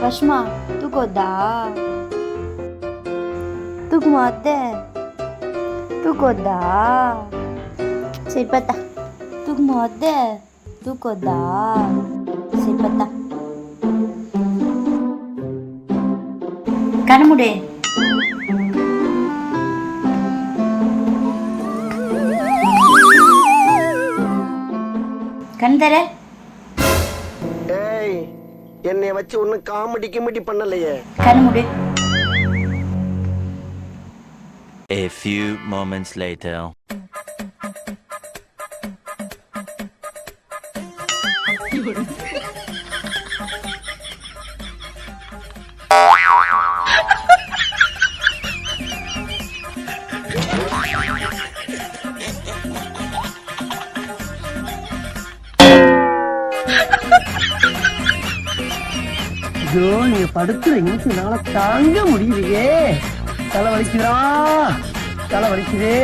ரஷ்மா தூக்கம் வருதா? தூக்குமா அத்தை? தூக்கம் வருதா? சரி பார்த்தா தூக்குமா அத்தை? தூக்கம் வருதா? சரி பார்த்தா கண்முடி. கண் தர. ஏய், என்னைய வச்சு ஒன்னும் காமெடி கிமெடி பண்ணலையே. கண்முடி. A few moments later. ஐயோ, நீங்க படுத்துற நிமிஷம்னால தாங்க முடியலையே. தலை வலிக்குதா? தலை வலிக்குதே.